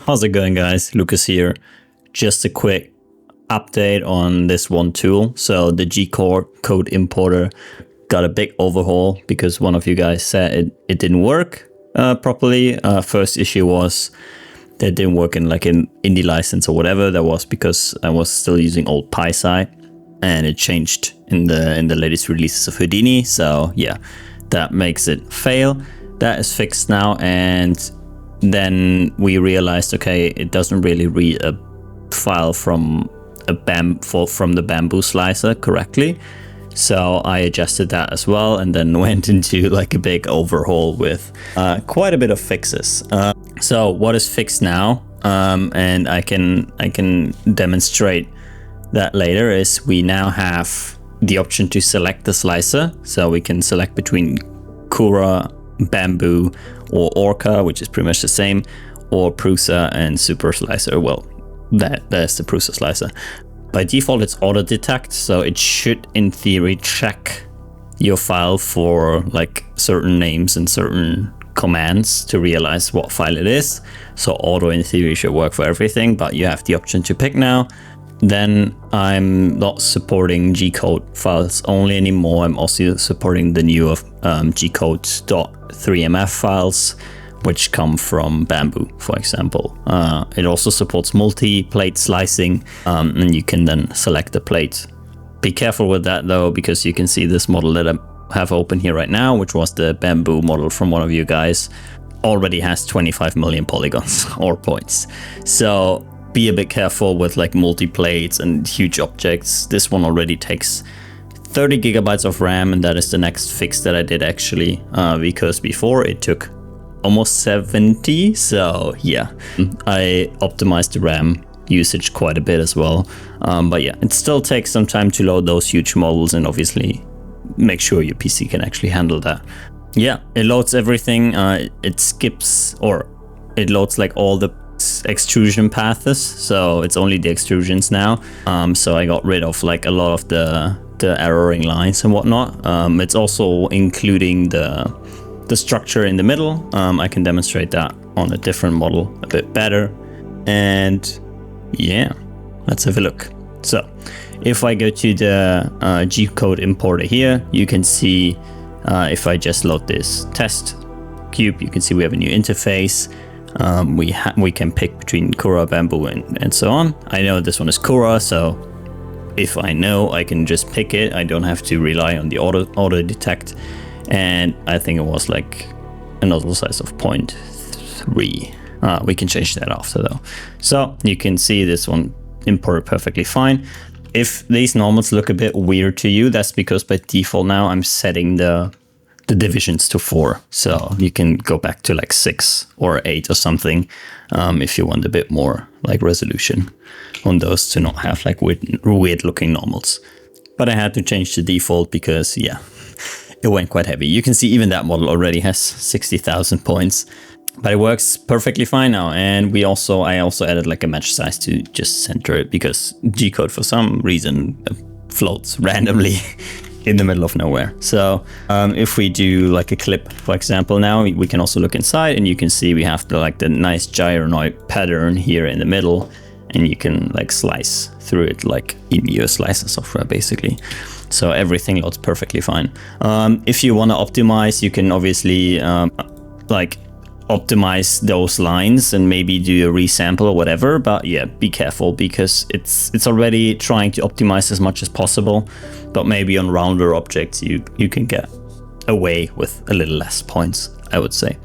How's it going, guys? Lucas here. Just a quick update on this one tool. So the gcode importer got a big overhaul because one of you guys said it didn't work properly. First issue was that it didn't work in like an indie license or whatever. That was because I was still using old PySci, and it changed in the latest releases of Houdini. So yeah, that makes it fail. That is fixed now, and then we realized, okay, it doesn't really read a file from the Bambu-style correctly. So I adjusted that as well, and then went into like a big overhaul with quite a bit of fixes. So what is fixed now, and I can demonstrate that later, is we now have the option to select the slicer. So we can select between Cura, Bambu, or Orca, which is pretty much the same, or Prusa and SuperSlicer. Well, that's the Prusa slicer. By default, it's auto detect, so it should in theory check your file for like certain names and certain commands to realize what file it is. So auto in theory should work for everything, but you have the option to pick now. Then I'm not supporting gcode files only anymore. I'm also supporting the new gcode.3mf files, which come from Bambu, for example. It also supports multi-plate slicing, and you can then select the plate. Be careful with that though, because you can see this model that I have open here right now, which was the Bambu model from one of you guys, already has 25 million polygons or points. So be a bit careful with like multi-plates and huge objects. This one already takes 30 gigabytes of RAM, and that is the next fix that I did actually, because before it took almost 70. So yeah, I optimized the RAM usage quite a bit as well. But yeah, it still takes some time to load those huge models, and obviously make sure your PC can actually handle that. Yeah, it loads everything. It skips, or it loads like all the extrusion paths, so it's only the extrusions now. So I got rid of like a lot of the erroring lines and whatnot. It's also including the structure in the middle. I can demonstrate that on a different model a bit better. And yeah, let's have a look. So if I go to the gcode importer here, you can see if I just load this test cube, you can see we have a new interface. We can pick between Cura, Bambu, and so on. I know this one is Cura, so if I know, I can just pick it. I don't have to rely on the auto detect. And I think it was like a nozzle size of 0.3. We can change that after though. So you can see this one imported perfectly fine. If these normals look a bit weird to you, that's because by default now I'm setting the divisions to 4. So you can go back to like 6 or 8 or something if you want a bit more like resolution on those to not have like weird looking normals. But I had to change the default because yeah, it went quite heavy. You can see even that model already has 60,000 points, but it works perfectly fine now. And I also added like a match size to just center it, because gcode for some reason floats randomly in the middle of nowhere. So if we do like a clip, for example, now we can also look inside, and you can see we have the nice gyronoid pattern here in the middle, and you can like slice through it like in your slicer software basically. So everything loads perfectly fine. If you want to optimize, you can obviously like optimize those lines and maybe do a resample or whatever. But yeah, be careful, because it's already trying to optimize as much as possible. But maybe on rounder objects, you can get away with a little less points, I would say.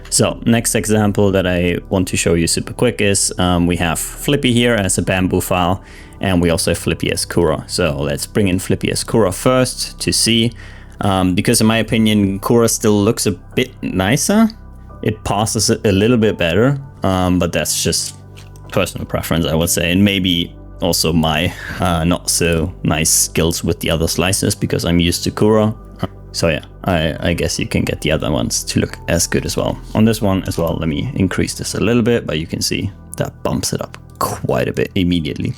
So next example that I want to show you super quick is we have Flippy here as a Bambu file, and we also have Flippy as Cura. So let's bring in Flippy as Cura first to see, because in my opinion, Cura still looks a bit nicer. It passes a little bit better, but that's just personal preference, I would say, and maybe also my not so nice skills with the other slicers, because I'm used to Cura. So yeah, I guess you can get the other ones to look as good as well. On this one as well, let me increase this a little bit, but you can see that bumps it up quite a bit immediately.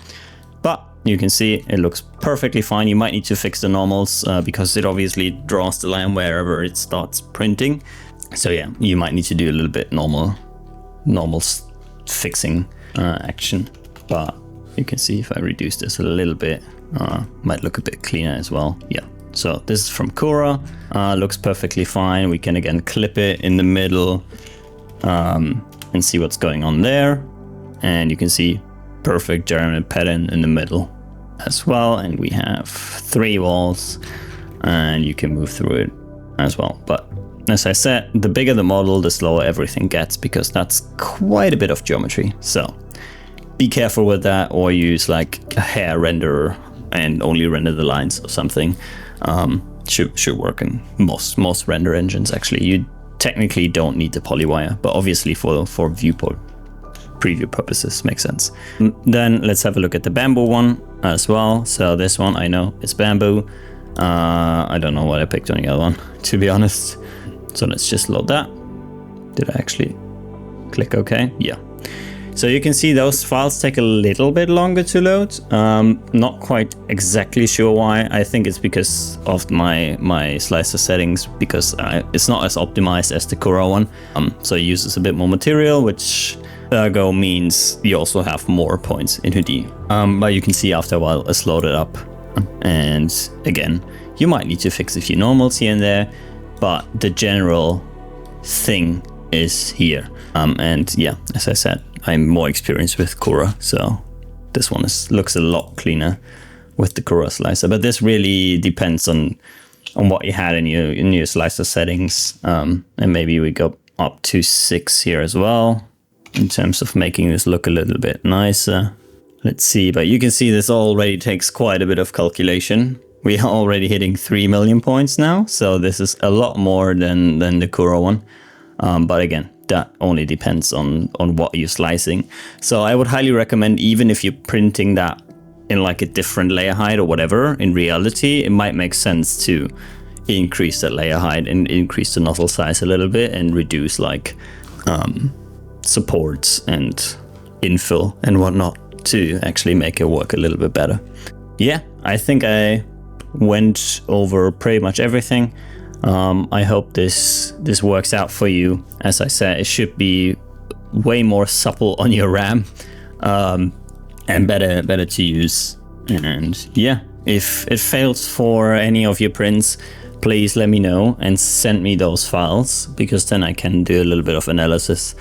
But you can see it looks perfectly fine. You might need to fix the normals because it obviously draws the line wherever it starts printing. So yeah, you might need to do a little bit normal fixing action. But you can see if I reduce this a little bit, might look a bit cleaner as well. Yeah. So this is from Cura, looks perfectly fine. We can again clip it in the middle and see what's going on there. And you can see perfect German pattern in the middle as well. And we have 3 walls and you can move through it as well. But as I said, the bigger the model, the slower everything gets, because that's quite a bit of geometry. So be careful with that, or use like a hair renderer and only render the lines or something. Should work in most render engines. Actually, you technically don't need the polywire, but obviously for viewport preview purposes makes sense. Then let's have a look at the Bambu one as well. So this one, I know it's Bambu. I don't know what I picked on the other one, to be honest. So let's just load that. Did I actually click OK? Yeah. So you can see those files take a little bit longer to load. Not quite exactly sure why. I think it's because of my slicer settings, because it's not as optimized as the Cura one. So it uses a bit more material, which ergo means you also have more points in Houdini. But you can see after a while it's loaded up. And again, you might need to fix a few normals here and there, but the general thing is here. And yeah, as I said, I'm more experienced with Cura, so this one looks a lot cleaner with the Cura slicer. But this really depends on what you had in your slicer settings. And maybe we go up to 6 here as well, in terms of making this look a little bit nicer. Let's see, but you can see this already takes quite a bit of calculation. We are already hitting 3 million points now, so this is a lot more than the Cura one. But again, that only depends on what you're slicing. So I would highly recommend, even if you're printing that in like a different layer height or whatever, in reality, it might make sense to increase that layer height and increase the nozzle size a little bit and reduce like supports and infill and whatnot to actually make it work a little bit better. Yeah, I think I went over pretty much everything. I hope this works out for you. As I said, it should be way more supple on your RAM, and better to use. And yeah, if it fails for any of your prints, please let me know and send me those files, because then I can do a little bit of analysis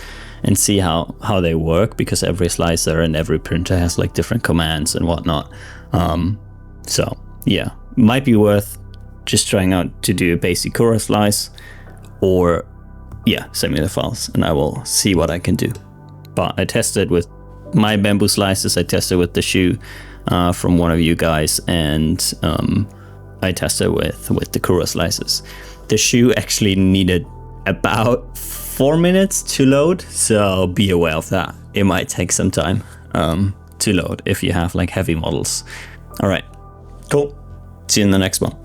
and see how they work, because every slicer and every printer has like different commands and whatnot. So yeah, might be worth just trying out to do a basic Cura slice, or yeah, send me the files and I will see what I can do. But I tested with my Bambu slices, I tested with the shoe from one of you guys, and I tested with the Cura slices. The shoe actually needed about 4 minutes to load, so be aware of that. It might take some time to load if you have like heavy models. All right, cool. See you in the next one.